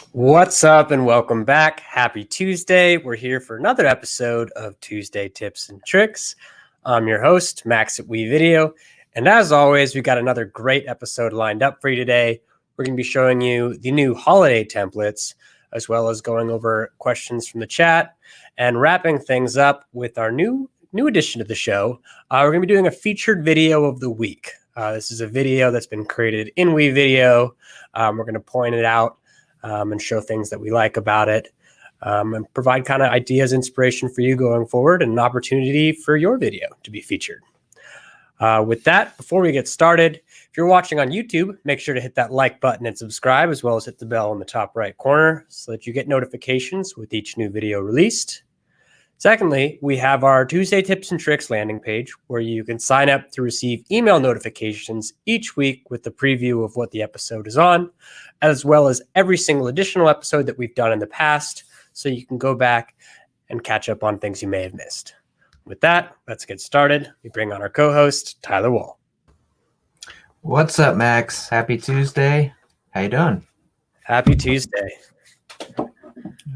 What's up and welcome back. Happy Tuesday. We're here for another episode of Tuesday Tips and Tricks. I'm your host, Max at WeVideo. And as always, we've got another great episode lined up for you today. We're going to be showing you the new holiday templates, as well as going over questions from the chat and wrapping things up with our new addition to the show. We're going to be doing a featured video of the week. This is a video that's been created in WeVideo. We're going to point it out and show things that we like about it, and provide kind of ideas, inspiration for you going forward, and an opportunity for your video to be featured. With that, before we get started, if you're watching on YouTube, make sure to hit that like button and subscribe, as well as hit the bell in the top right corner so that you get notifications with each new video released. Secondly, we have our Tuesday Tips and Tricks landing page where you can sign up to receive email notifications each week with the preview of what the episode is on, as well as every single additional episode that we've done in the past, so you can go back and catch up on things you may have missed. With that, let's get started. We bring on our co-host, Tyler Wall. What's up, Max? Happy Tuesday. How you doing? Happy Tuesday.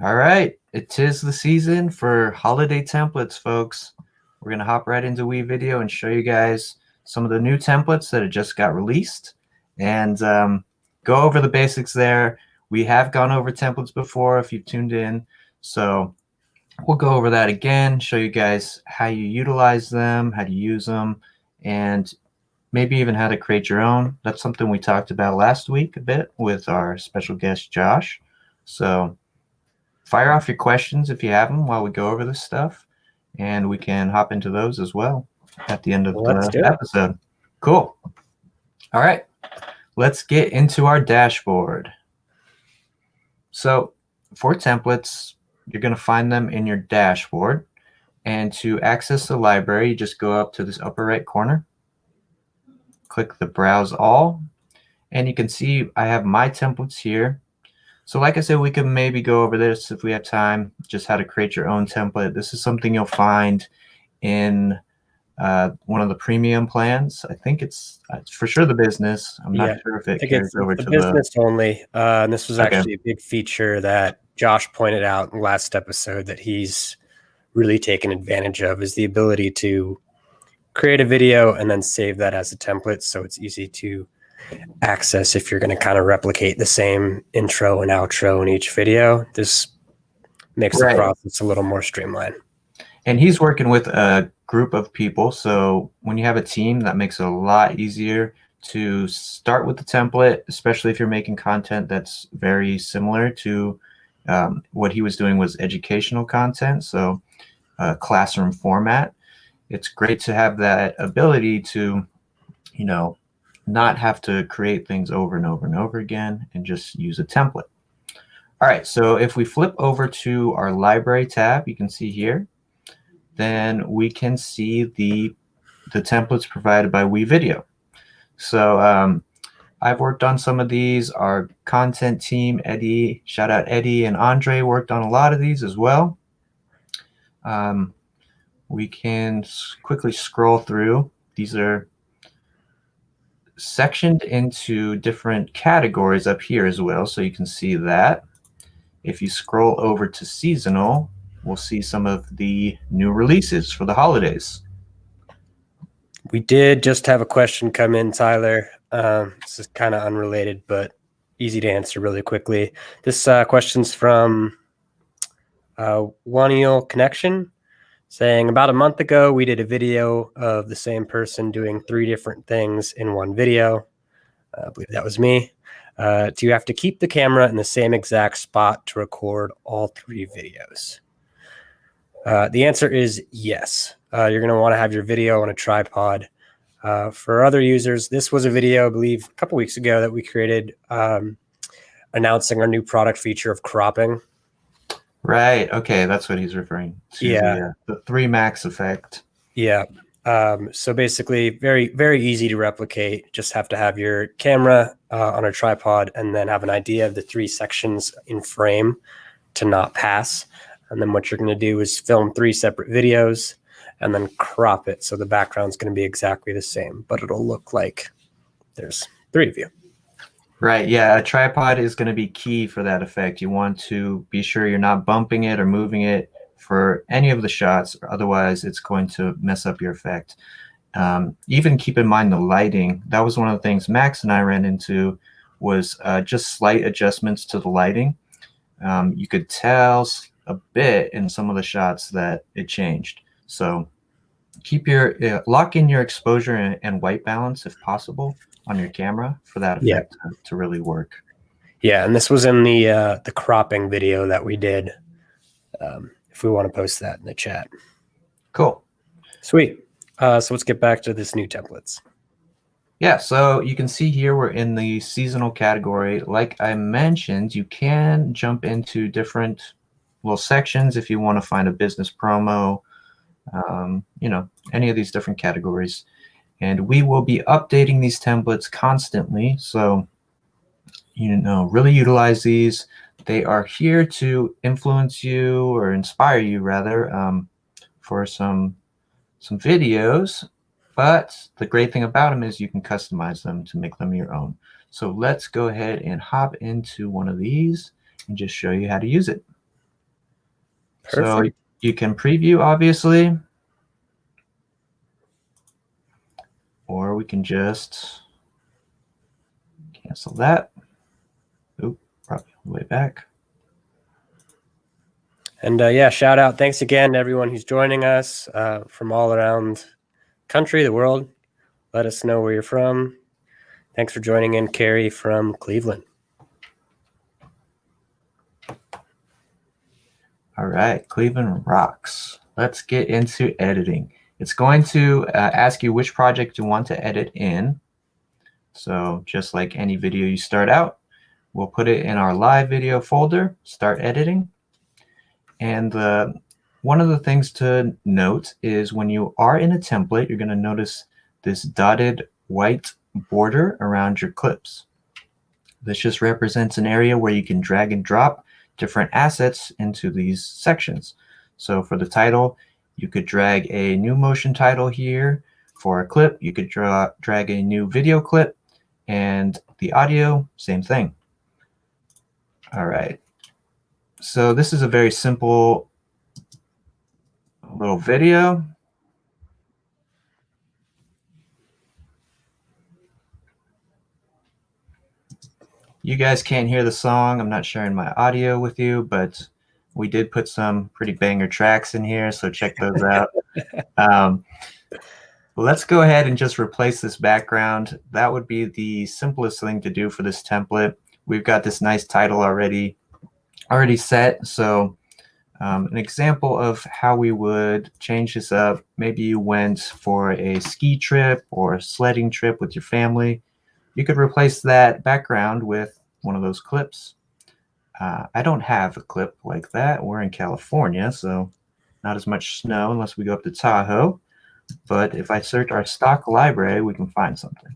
All right. It is the season for holiday templates, folks. We're going to hop right into WeVideo and show you guys some of the new templates that have just got released and go over the basics there. We have gone over templates before if you've tuned in. So we'll go over that again, show you guys how you utilize them, how to use them, and maybe even how to create your own. That's something we talked about last week a bit with our special guest, Josh. So fire off your questions if you have them while we go over this stuff, and we can hop into those as well at the end of the episode. Cool. All right, let's get into our dashboard. So for templates, you're going to find them in your dashboard, and to access the library, you just go up to this upper right corner, click the Browse All, and you can see I have my templates here. So like I said, we can maybe go over this if we have time, just how to create your own template. This is something you'll find in one of the premium plans. I think it's for sure the business. I'm not sure if it carries over to the business only. And this was actually a big feature that Josh pointed out in the last episode that he's really taken advantage of, is the ability to create a video and then save that as a template. So it's easy to access if you're going to kind of replicate the same intro and outro in each video. This makes the process a little more streamlined. And he's working with a group of people, so when you have a team, that makes it a lot easier to start with the template, especially if you're making content that's very similar to what he was doing was educational content, so classroom format. It's great to have that ability to, you know, not have to create things over and over and over again and just use a template. All right, so if we flip over to our library tab, you can see here, then we can see the templates provided by WeVideo. So I've worked on some of these. Our content team, Eddie, shout out Eddie and Andre, worked on a lot of these as well. We can quickly scroll through. These are sectioned into different categories up here as well, so you can see that. If you scroll over to seasonal, we'll see some of the new releases for the holidays. We did just have a question come in, Tyler. This is kind of unrelated, but easy to answer really quickly. This question's from One Connection, saying, about a month ago, we did a video of the same person doing 3 different things in one video. I believe that was me. Do you have to keep the camera in the same exact spot to record all 3 videos? The answer is yes. You're going to want to have your video on a tripod. For other users, this was a video, I believe, a couple weeks ago that we created announcing our new product feature of cropping. Right. Okay, that's what he's referring to. Yeah. The 3 max effect. Yeah. So basically, very, very easy to replicate. Just have to have your camera on a tripod and then have an idea of the 3 sections in frame to not pass. And then what you're going to do is film 3 separate videos and then crop it. So the background's going to be exactly the same, but it'll look like there's 3 of you. Right, yeah, a tripod is going to be key for that effect. You want to be sure you're not bumping it or moving it for any of the shots, or otherwise it's going to mess up your effect. Even keep in mind the lighting. That was one of the things Max and I ran into, was just slight adjustments to the lighting. You could tell a bit in some of the shots that it changed. So keep your lock in your exposure and white balance if possible on your camera for that effect to really work. Yeah, and this was in the cropping video that we did. If we want to post that in the chat. Cool. Sweet. So let's get back to this new templates. Yeah, so you can see here we're in the seasonal category. Like I mentioned, you can jump into different little sections if you want to find a business promo, you know, any of these different categories. And we will be updating these templates constantly. So, you know, really utilize these. They are here to influence you or inspire you rather for some videos. But the great thing about them is you can customize them to make them your own. So let's go ahead and hop into one of these and just show you how to use it. Perfect. So you can preview, obviously, or we can just cancel that. Oop, probably way back. And yeah, shout out. Thanks again to everyone who's joining us from all around country, the world. Let us know where you're from. Thanks for joining in, Carrie from Cleveland. All right, Cleveland rocks. Let's get into editing. It's going to ask you which project you want to edit in. So just like any video you start out, we'll put it in our live video folder, start editing. And one of the things to note is when you are in a template, you're going to notice this dotted white border around your clips. This just represents an area where you can drag and drop different assets into these sections. So for the title, you could drag a new motion title here. For a clip, you could drag a new video clip, and the audio, same thing. All right. So this is a very simple little video. You guys can't hear the song. I'm not sharing my audio with you, but we did put some pretty banger tracks in here, so check those out. Let's go ahead and just replace this background. That would be the simplest thing to do for this template. We've got this nice title already set. So an example of how we would change this up, maybe you went for a ski trip or a sledding trip with your family. You could replace that background with one of those clips. I don't have a clip like that. We're in California, so not as much snow unless we go up to Tahoe. But if I search our stock library, we can find something.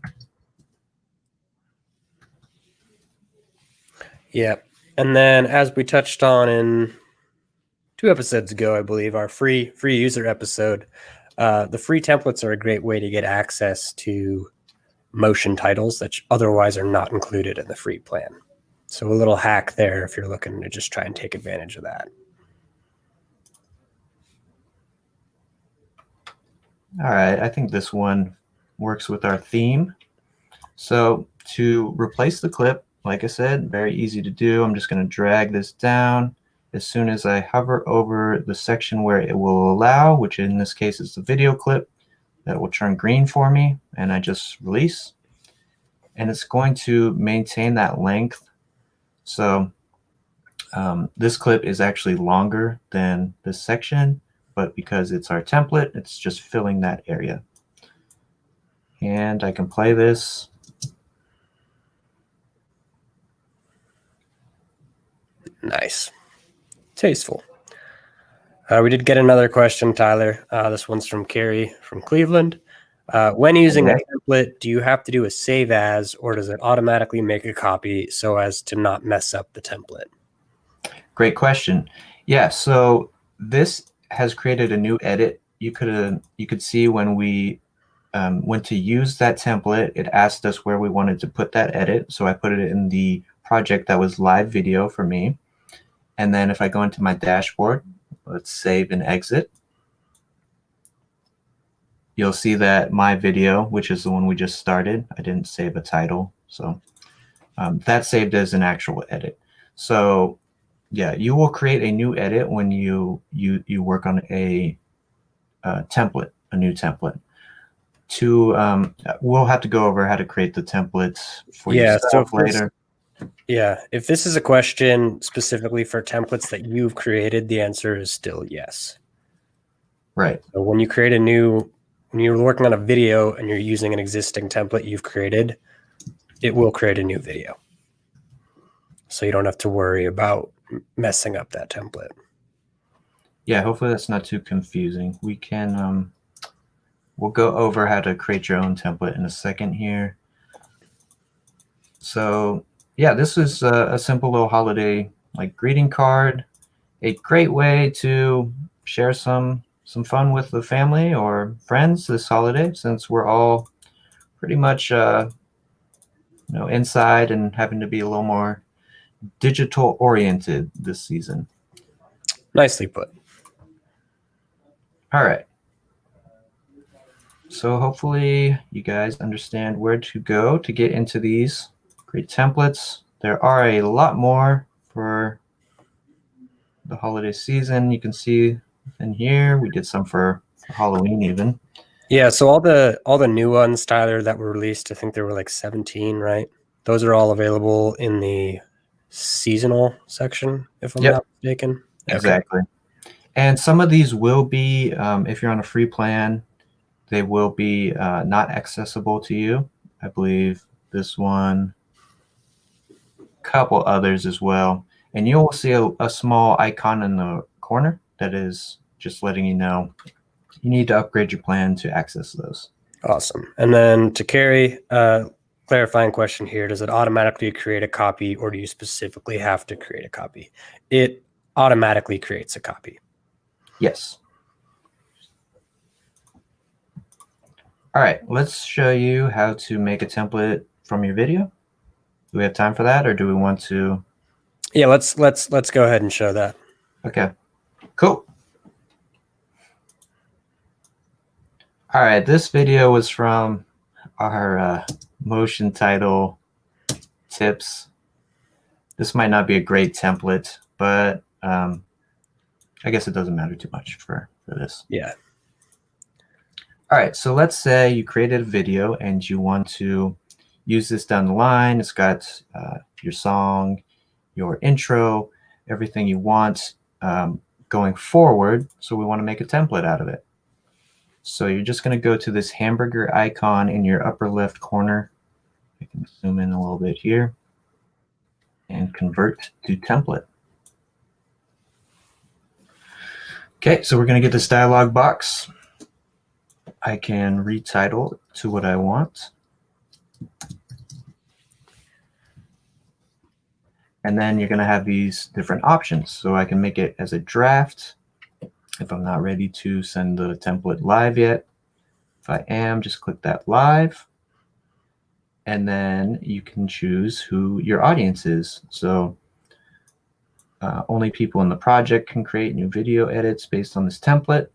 Yeah. And then as we touched on in 2 episodes ago, I believe, our free user episode, the free templates are a great way to get access to motion titles that otherwise are not included in the free plan. So a little hack there if you're looking to just try and take advantage of that. All right, I think this one works with our theme. So to replace the clip, like I said, very easy to do. I'm just going to drag this down. As soon as I hover over the section where it will allow, which in this case is the video clip, that will turn green for me, and I just release. And it's going to maintain that length. So this clip is actually longer than this section, but because it's our template, it's just filling that area. And I can play this. Nice. Tasteful. We did get another question, Tyler. This one's from Carrie from Cleveland. When using a template, do you have to do a save as, or does it automatically make a copy so as to not mess up the template? Great question. Yeah, so this has created a new edit. You could see when we went to use that template, it asked us where we wanted to put that edit. So I put it in the project that was live video for me. And then if I go into my dashboard, let's save and exit. You'll see that my video, which is the one we just started, I didn't save a title. So that's saved as an actual edit. So yeah, you will create a new edit when you work on a template, a new template. We'll have to go over how to create the templates for yourself later. If this is a question specifically for templates that you've created, the answer is still yes. Right. So when you're working on a video and you're using an existing template you've created, it will create a new video. So you don't have to worry about messing up that template. Yeah, hopefully that's not too confusing. We can, we'll go over how to create your own template in a second here. So yeah, this is a simple little holiday like greeting card. A great way to share some fun with the family or friends this holiday, since we're all pretty much inside and having to be a little more digital oriented this season. Nicely put. All right. So hopefully you guys understand where to go to get into these great templates. There are a lot more for the holiday season. You can see in here, we did some for Halloween even. Yeah, so all the new ones, Tyler, that were released, I think there were like 17, right? Those are all available in the seasonal section, if I'm not mistaken. Exactly. Okay. And some of these will be, if you're on a free plan, they will be not accessible to you. I believe this one, a couple others as well. And you'll see a small icon in the corner that is just letting you know you need to upgrade your plan to access those. Awesome. And then to Carrie, clarifying question here, does it automatically create a copy, or do you specifically have to create a copy? It automatically creates a copy. Yes. All right, let's show you how to make a template from your video. Do we have time for that, or do we want to? Yeah, let's go ahead and show that. Okay, cool. All right, this video was from our motion title tips. This might not be a great template, but I guess it doesn't matter too much for this. Yeah. All right, so let's say you created a video and you want to use this down the line. It's got your song, your intro, everything you want going forward. So we want to make a template out of it. So you're just going to go to this hamburger icon in your upper left corner. I can zoom in a little bit here and convert to template. Okay, so we're going to get this dialog box. I can retitle to what I want. And then you're going to have these different options. So I can make it as a draft if I'm not ready to send the template live yet. If I am, just click that live. And then you can choose who your audience is. So only people in the project can create new video edits based on this template,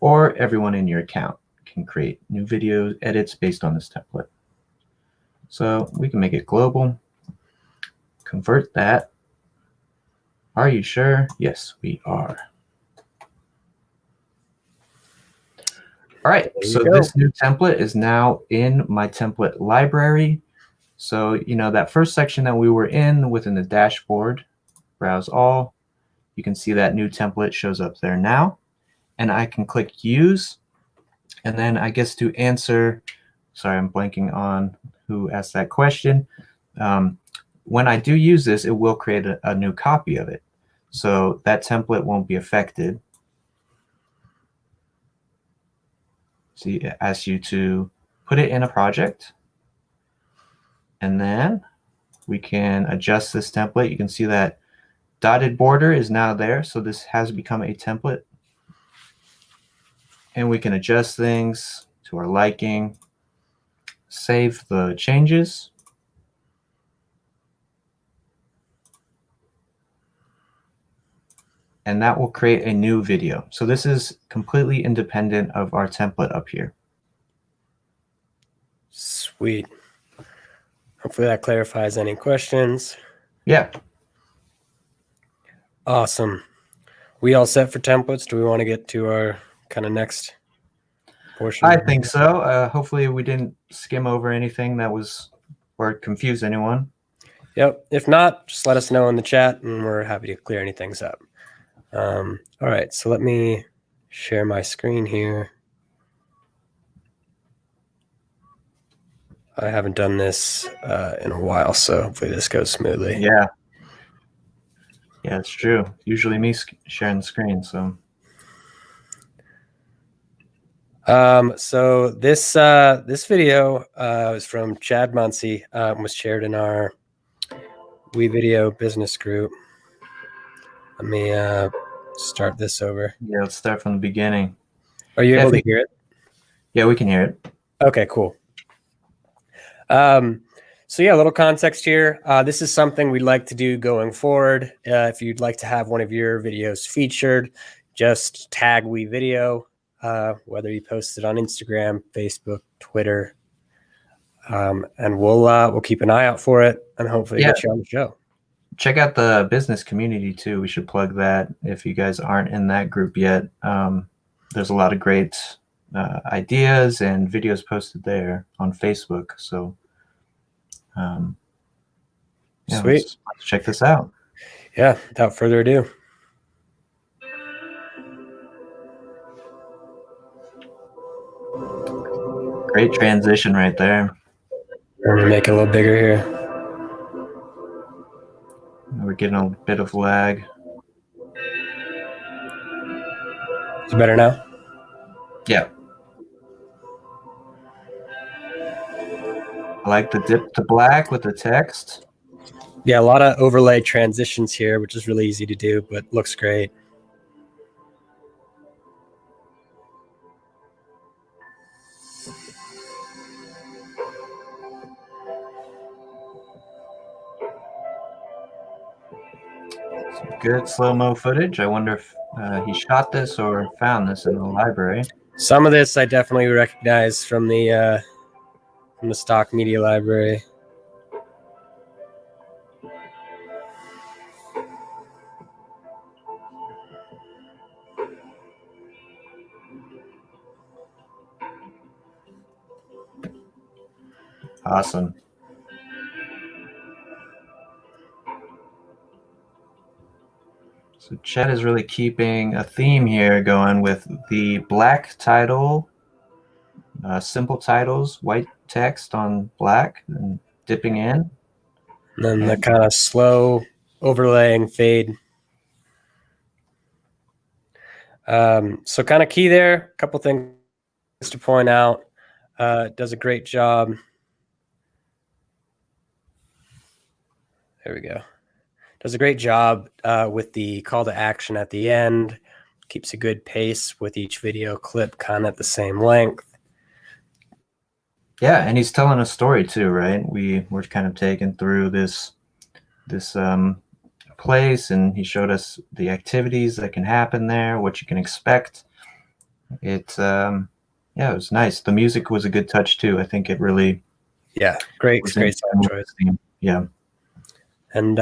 or everyone in your account can create new video edits based on this template. So we can make it global, convert that. Are you sure? Yes, we are. All right, so this new template is now in my template library. So, that first section that we were in within the dashboard, browse all, you can see that new template shows up there now. And I can click use. And then I guess to answer, sorry, I'm blanking on who asked that question. When I do use this, it will create a new copy of it. So that template won't be affected. See, it asks you to put it in a project. And then we can adjust this template. You can see that dotted border is now there. So this has become a template. And we can adjust things to our liking, save the changes. And that will create a new video. So this is completely independent of our template up here. Sweet. Hopefully that clarifies any questions. Yeah. Awesome. We all set for templates? Do we want to get to our kind of next portion? I think so. Hopefully we didn't skim over anything that was or confuse anyone. Yep. If not, just let us know in the chat and we're happy to clear any things up. All right. So let me share my screen here. I haven't done this in a while, so hopefully this goes smoothly. Yeah. Yeah, it's true. Usually me sharing the screen, so. So this video is from Chad Muncie, was shared in our WeVideo business group. Let me start this over. Yeah, let's start from the beginning. Are you able to hear it? Yeah, we can hear it. Okay, cool. So yeah, a little context here. This is something we'd like to do going forward. If you'd like to have one of your videos featured, just tag WeVideo, whether you post it on Instagram, Facebook, Twitter, and we'll keep an eye out for it and hopefully get you on the show. Check out the business community too. We should plug that if you guys aren't in that group yet. There's a lot of great ideas and videos posted there on Facebook. So yeah, Sweet. let's check this out. Yeah, without further ado. Great transition right there. I'm gonna make it a little bigger here. We're getting a bit of lag. Is it better now? Yeah. I like the dip to black with the text. Yeah, a lot of overlay transitions here, which is really easy to do, but looks great. Some good slow-mo footage. I wonder if he shot this or found this in the library. Some of this I definitely recognize from the stock media library. Awesome. So Chet is really keeping a theme here going with the black title, simple titles, white text on black, and dipping in. And then the kind of slow overlaying fade. So kind of key there. A couple things to point out. Does a great job. There we go. Does a great job with the call to action at the end. Keeps a good pace with each video clip kind of at the same length. Yeah, and he's telling a story too, right? We're kind of taken through this place, and he showed us the activities that can happen there, what you can expect. It yeah, it was nice. The music was a good touch too. I think it really great sound choice. Yeah. And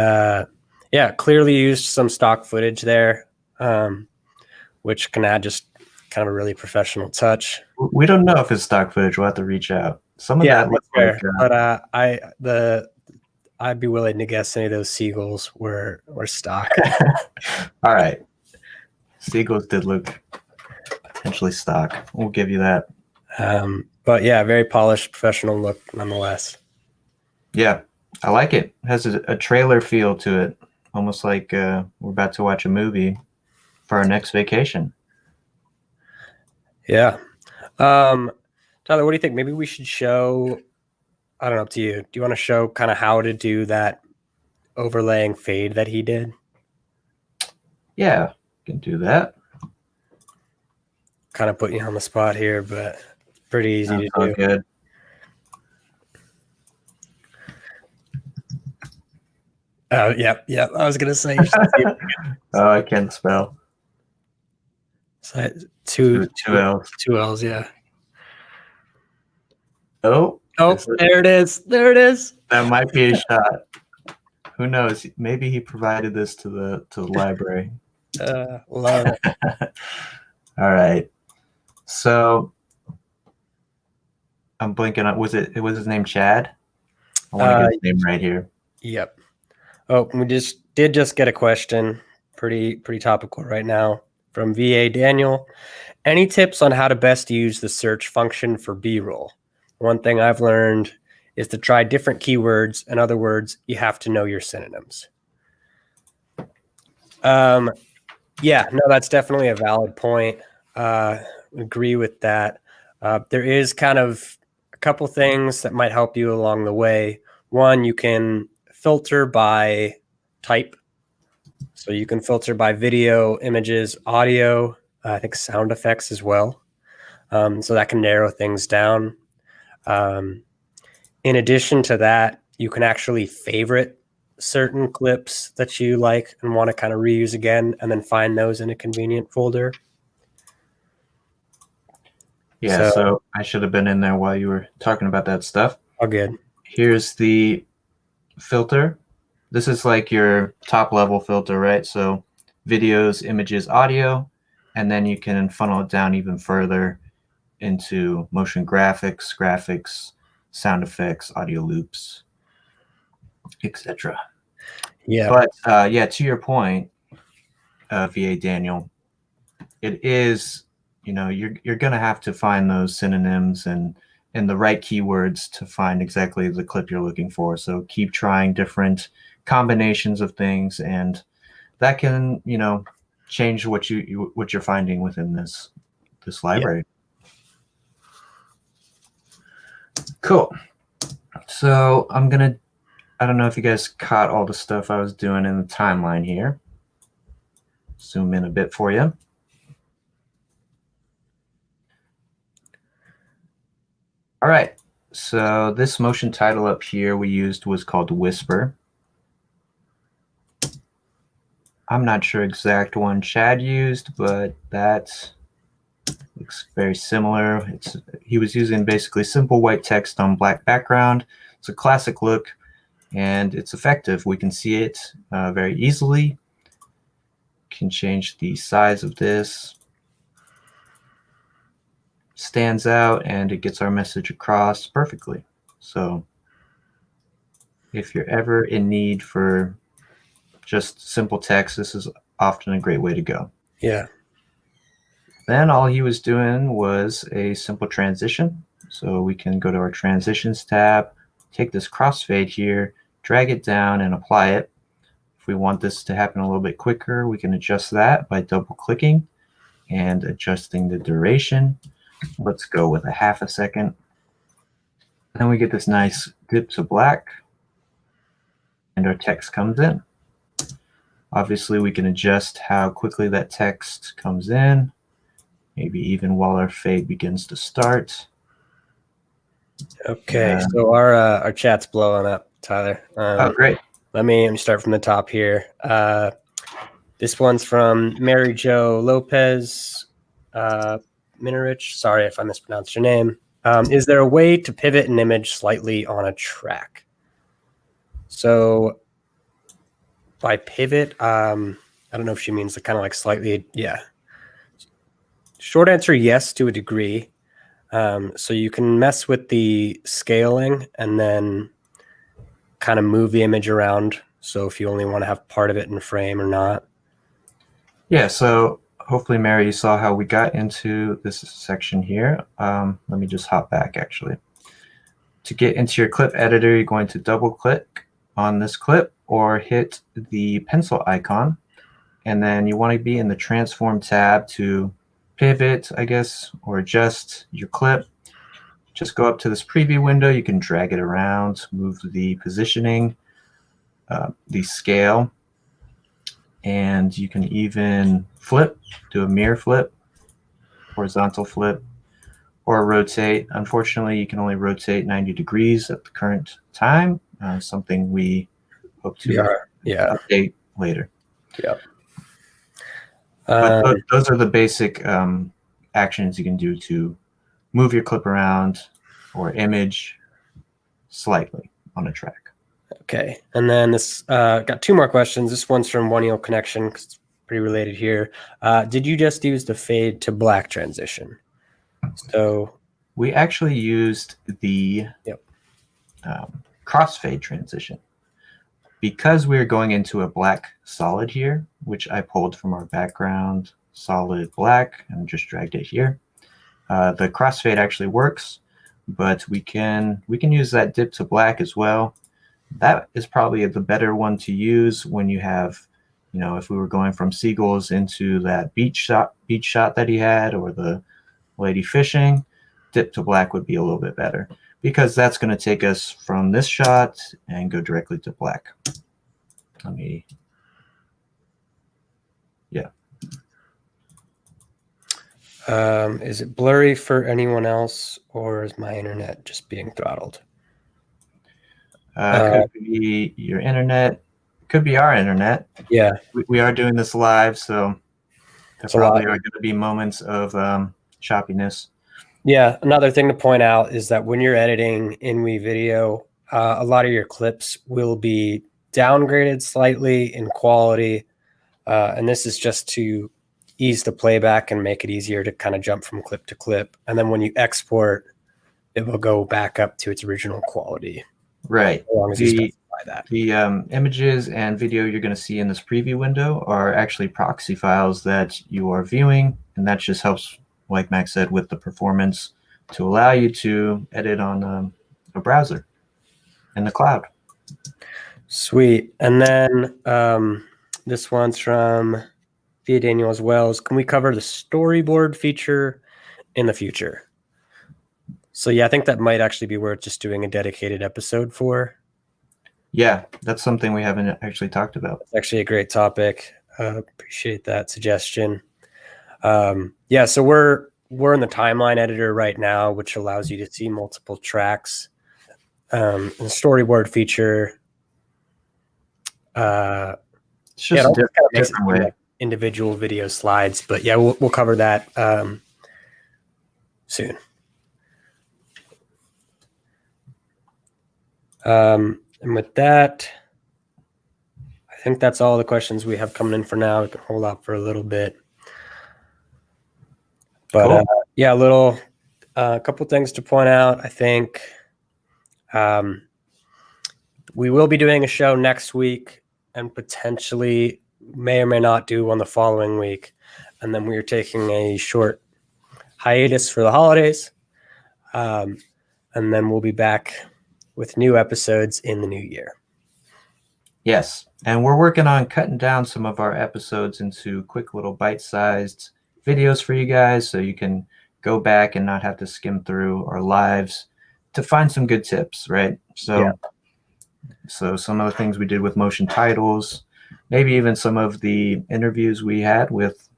yeah, clearly used some stock footage there, which can add just kind of a really professional touch. We don't know if it's stock footage. We'll have to reach out. Some of that looks fair, but I'd be willing to guess any of those seagulls were stock. All right, seagulls did look potentially stock. We'll give you that. But yeah, very polished, professional look nonetheless. Yeah, I like it. It has a trailer feel to it, almost like we're about to watch a movie for our next vacation. Yeah. Tyler, what do you think? Maybe we should show, I don't know, up to you. Do you want to show kind of how to do that overlaying fade that he did? Yeah, can do that. Kind of putting you on the spot here, but pretty easy That's to all do. good. Oh, yep. I was gonna say. Oh, I can't spell. So Two L's. two L's. Yeah. Oh, There it is. There it is. that might be a shot. Who knows? Maybe he provided this to the library. Love it. All right. So I'm blinking on. Was his name Chad? I want to get his name right here. Yep. Oh, we did get a question. Pretty topical right now from VA Daniel. Any tips on how to best use the search function for B-roll? One thing I've learned is to try different keywords. In other words, you have to know your synonyms. Yeah, no, that's definitely a valid point. Agree with that. There is kind of a couple things that might help you along the way. One, you can filter by type. So you can filter by video, images, audio, I think sound effects as well. So that can narrow things down. In addition to that, you can actually favorite certain clips that you like and want to kind of reuse again, and then find those in a convenient folder. Yeah, so I should have been in there while you were talking about that stuff. All good. Here's the filter. This is like your top level filter, right? So videos, images, audio, and then you can funnel it down even further into motion graphics, sound effects, audio loops, etc. Yeah. But yeah, to your point, VA Daniel, it is, you're gonna have to find those synonyms and the right keywords to find exactly the clip you're looking for. So keep trying different combinations of things, and that can, change what you're finding within this library. Yeah. Cool. So I don't know if you guys caught all the stuff I was doing in the timeline here. Zoom in a bit for you. All right, so this motion title up here we used was called Whisper. I'm not sure exact one Chad used, but that looks very similar. He was using basically simple white text on black background. It's a classic look, and it's effective. We can see it very easily. Can change the size of this. Stands out, and it gets our message across perfectly. So if you're ever in need for just simple text, this is often a great way to go. Yeah. Then all he was doing was a simple transition. So we can go to our transitions tab, take this crossfade here, drag it down and apply it. If we want this to happen a little bit quicker, we can adjust that by double clicking and adjusting the duration. Let's go with a half a second. Then we get this nice dip to black, and our text comes in. Obviously, we can adjust how quickly that text comes in, maybe even while our fade begins to start. Okay, so our chat's blowing up, Tyler. Oh, great. Let me start from the top here. This one's from Mary Jo Lopez Minorich. Sorry if I mispronounced your name. Is there a way to pivot an image slightly on a track? So by pivot, I don't know if she means the kind of like slightly, yeah. Short answer, yes, to a degree. So you can mess with the scaling and then kind of move the image around. So if you only want to have part of it in frame or not. Yeah, so hopefully, Mary, you saw how we got into this section here. Let me just hop back, actually. To get into your clip editor, you're going to double click on this clip or hit the pencil icon. And then you want to be in the transform tab to pivot, I guess, or adjust your clip. Just go up to this preview window. You can drag it around, move the positioning, the scale, and you can even flip, do a mirror flip, horizontal flip, or rotate. Unfortunately, you can only rotate 90 degrees at the current time, something we hope to update later. Yep. But those are the basic actions you can do to move your clip around or image slightly on a track. Okay, and then this got two more questions. This one's from One Eel Connection, 'cause it's pretty related here. Did you just use the fade to black transition? So we actually used the crossfade transition because we're going into a black solid here, which I pulled from our background solid black and just dragged it here. The crossfade actually works, but we can use that dip to black as well. That is probably the better one to use when you have, if we were going from seagulls into that beach shot that he had, or the lady fishing, dip to black would be a little bit better, because that's going to take us from this shot and go directly to black. Is it blurry for anyone else, or is my internet just being throttled? Could be your internet, could be our internet. Yeah, we are doing this live, so there probably are going to be moments of choppiness. Yeah, another thing to point out is that when you're editing in WeVideo, a lot of your clips will be downgraded slightly in quality, and this is just to ease the playback and make it easier to kind of jump from clip to clip. And then when you export, it will go back up to its original quality. Right. As long as you specify that. The images and video you're going to see in this preview window are actually proxy files that you are viewing, and that just helps, like Max said, with the performance to allow you to edit on a browser in the cloud. Sweet. And then this one's from Via Daniel as well. Can we cover the storyboard feature in the future? So yeah, I think that might actually be worth just doing a dedicated episode for. Yeah, that's something we haven't actually talked about. It's actually a great topic. Appreciate that suggestion. Yeah, so we're in the timeline editor right now, which allows you to see multiple tracks. The storyboard feature. It's just a different way. Like individual video slides, but yeah, we'll cover that soon. And with that, I think that's all the questions we have coming in for now. We can hold out for a little bit. But cool. Yeah, a couple things to point out. I think we will be doing a show next week, and potentially may or may not do one the following week. And then we are taking a short hiatus for the holidays. And then we'll be back with new episodes in the new year. Yes, and we're working on cutting down some of our episodes into quick little bite-sized videos for you guys, so you can go back and not have to skim through our lives to find some good tips, right? So some of the things we did with motion titles, maybe even some of the interviews we had with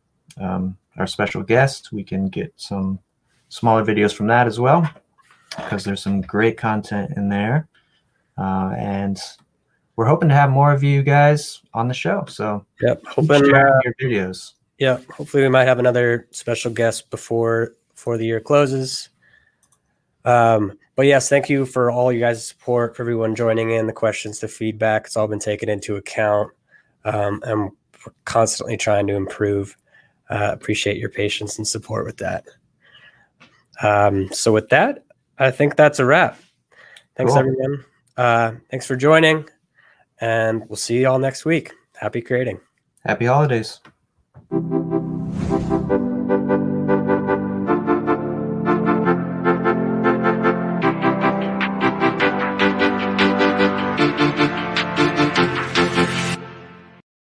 our special guests, we can get some smaller videos from that as well, because there's some great content in there. And we're hoping to have more of you guys on the show. So hoping sharing your videos. Yeah, hopefully we might have another special guest before the year closes. But yes, thank you for all you guys' support, for everyone joining in, the questions, the feedback. It's all been taken into account. And we're constantly trying to improve. Appreciate your patience and support with that. So with that, I think that's a wrap. Thanks, everyone. Thanks for joining, and we'll see you all next week. Happy creating. Happy holidays.